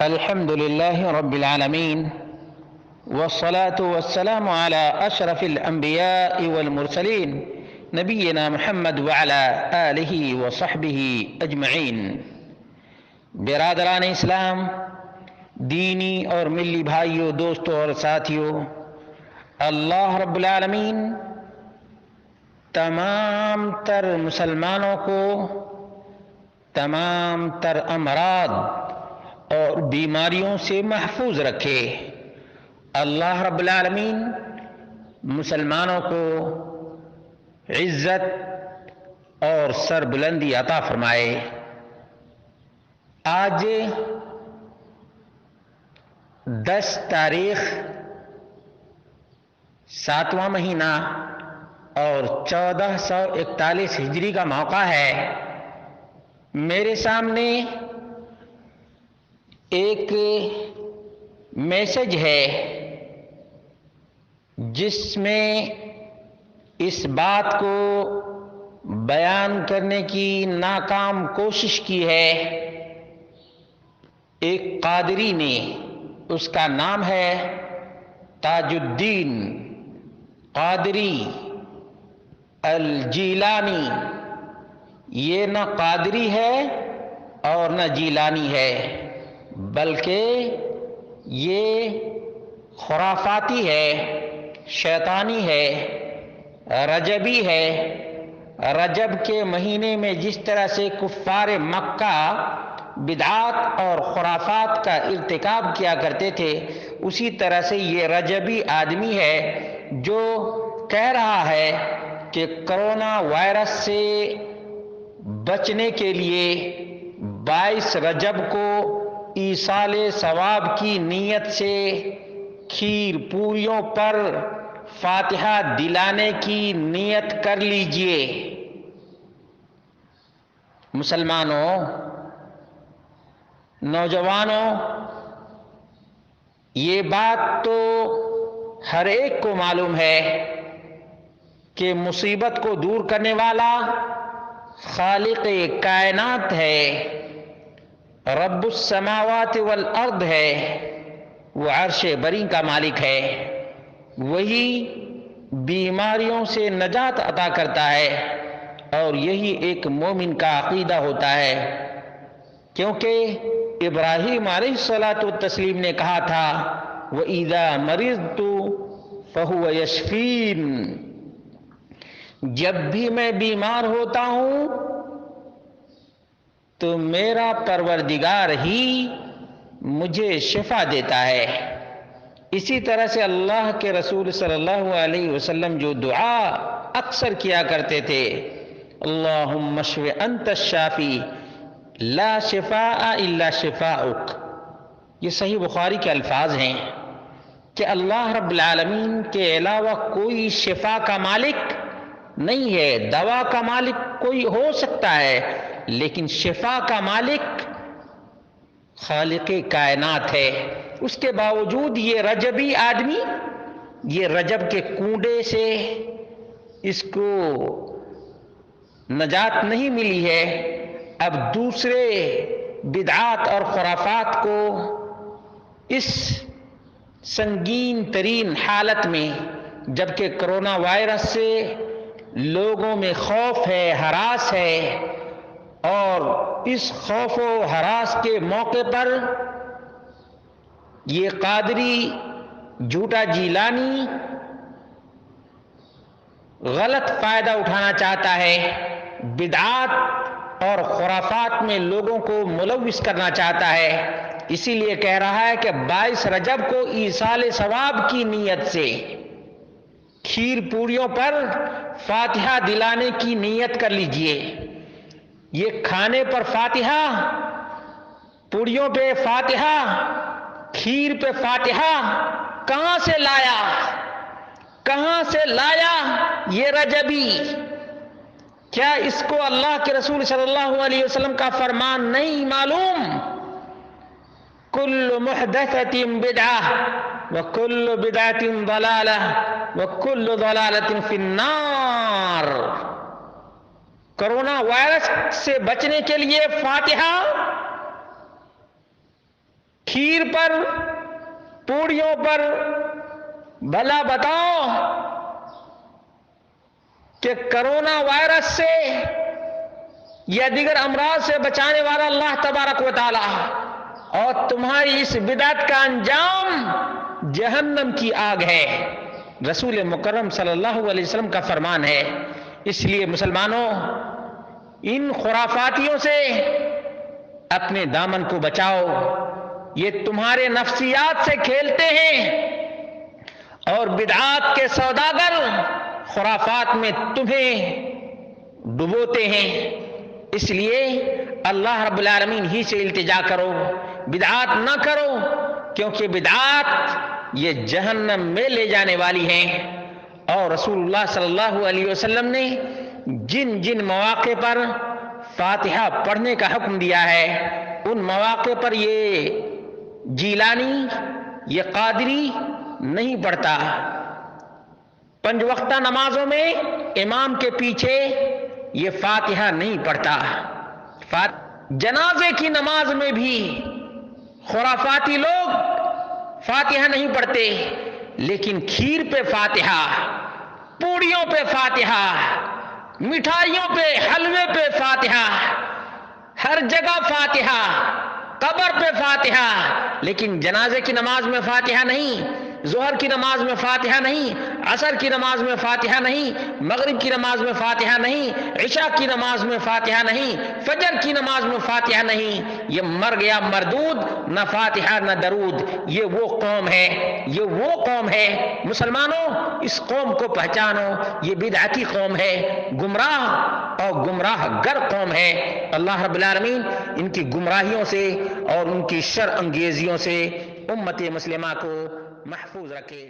الحمد لله رب العالمين والصلاة والسلام على أشرف الأنبياء والمرسلين نبينا محمد وعلى آله وصحبه أجمعين۔ برادران اسلام، دینی اور ملی بھائیوں، دوستوں اور ساتھیوں، اللہ رب العالمین تمام تر مسلمانوں کو تمام تر امراض اور بیماریوں سے محفوظ رکھے۔ اللہ رب العالمین مسلمانوں کو عزت اور سربلندی عطا فرمائے۔ آج 10 تاریخ 7واں مہینہ اور 1441 ہجری کا موقع ہے۔ میرے سامنے ایک میسج ہے جس میں اس بات کو بیان کرنے کی ناکام کوشش کی ہے ایک قادری نے، اس کا نام ہے تاج الدین قادری الجیلانی۔ یہ نہ قادری ہے اور نہ جیلانی ہے، بلکہ یہ خرافاتی ہے، شیطانی ہے، رجبی ہے۔ رجب کے مہینے میں جس طرح سے کفار مکہ بدعات اور خرافات کا ارتکاب کیا کرتے تھے، اسی طرح سے یہ رجبی آدمی ہے جو کہہ رہا ہے کہ کرونا وائرس سے بچنے کے لیے 22 رجب کو ایصال ثواب کی نیت سے کھیر پوریوں پر فاتحہ دلانے کی نیت کر لیجئے۔ مسلمانوں، نوجوانوں، یہ بات تو ہر ایک کو معلوم ہے کہ مصیبت کو دور کرنے والا خالق کائنات ہے، رب السماوات والارض ہے، وہ عرش بری کا مالک ہے۔ وہی بیماریوں سے نجات عطا کرتا ہے، اور یہی ایک مومن کا عقیدہ ہوتا ہے، کیونکہ ابراہیم علیہ الصلاۃ والتسلیم نے کہا تھا وَإِذَا مَرِضْتُ فَهُوَ يَشْفِينِ۔ جب بھی میں بیمار ہوتا ہوں تو میرا پروردگار ہی مجھے شفا دیتا ہے۔ اسی طرح سے اللہ کے رسول صلی اللہ علیہ وسلم جو دعا اکثر کیا کرتے تھے، اللہم اشف انت الشافی لا شفاء الا شفاؤک، یہ صحیح بخاری کے الفاظ ہیں کہ اللہ رب العالمین کے علاوہ کوئی شفا کا مالک نہیں ہے۔ دوا کا مالک کوئی ہو سکتا ہے، لیکن شفا کا مالک خالق کائنات ہے۔ اس کے باوجود یہ رجبی آدمی، یہ رجب کے کنڈے سے اس کو نجات نہیں ملی ہے، اب دوسرے بدعات اور خرافات کو اس سنگین ترین حالت میں، جبکہ کرونا وائرس سے لوگوں میں خوف ہے، ہراس ہے، اور اس خوف و ہراس کے موقع پر یہ قادری جھوٹا جیلانی غلط فائدہ اٹھانا چاہتا ہے، بدعات اور خرافات میں لوگوں کو ملوث کرنا چاہتا ہے۔ اسی لیے کہہ رہا ہے کہ 22 رجب کو ایصال ثواب کی نیت سے کھیر پوریوں پر فاتحہ دلانے کی نیت کر لیجئے۔ یہ کھانے پر فاتحہ، پوریوں پہ فاتحہ، کھیر پہ فاتحہ کہاں سے لایا؟ کہاں سے لایا یہ رجبی؟ کیا اس کو اللہ کے رسول صلی اللہ علیہ وسلم کا فرمان نہیں معلوم؟ کل محدثۃ بدعہ وکل بدعۃ ضلالہ وکل ضلالۃ فی النار۔ کرونا وائرس سے بچنے کے لیے فاتحہ، کھیر پر، پوڑیوں پر، بھلا بتاؤ کہ کرونا وائرس سے یا دیگر امراض سے بچانے والا اللہ تبارک و تعالی، اور تمہاری اس بدعت کا انجام جہنم کی آگ ہے۔ رسول مکرم صلی اللہ علیہ وسلم کا فرمان ہے۔ اس لیے مسلمانوں، ان خرافاتیوں سے اپنے دامن کو بچاؤ۔ یہ تمہارے نفسیات سے کھیلتے ہیں اور بدعات کے سوداگر خرافات میں تمہیں ڈبوتے ہیں۔ اس لیے اللہ رب العالمین ہی سے التجا کرو، بدعات نہ کرو، کیونکہ بدعات یہ جہنم میں لے جانے والی ہیں۔ اور رسول اللہ صلی اللہ علیہ وسلم نے جن جن مواقع پر فاتحہ پڑھنے کا حکم دیا ہے، ان مواقع پر یہ جیلانی، یہ قادری نہیں پڑھتا۔ 5 وقتہ نمازوں میں امام کے پیچھے یہ فاتحہ نہیں پڑھتا۔ جنازے کی نماز میں بھی خرافاتی لوگ فاتحہ نہیں پڑھتے، لیکن کھیر پہ فاتحہ، پوڑیوں پہ فاتحہ، مٹھائیوں پہ، حلوے پہ فاتحہ، ہر جگہ فاتحہ، قبر پہ فاتحہ، لیکن جنازے کی نماز میں فاتحہ نہیں، ظہر کی نماز میں فاتحہ نہیں، عصر کی نماز میں فاتحہ نہیں، مغرب کی نماز میں فاتحہ نہیں، عشاء کی نماز میں فاتحہ نہیں، فجر کی نماز میں فاتحہ نہیں۔ یہ مر گیا مردود، نہ فاتحہ نہ درود۔ یہ وہ قوم ہے، یہ وہ قوم ہے۔ مسلمانوں، اس قوم کو پہچانو، یہ بدعتی قوم ہے، گمراہ اور گمراہ گر قوم ہے۔ اللہ رب العالمین ان کی گمراہیوں سے اور ان کی شر انگیزیوں سے امت مسلمہ کو محفوظ رکھے۔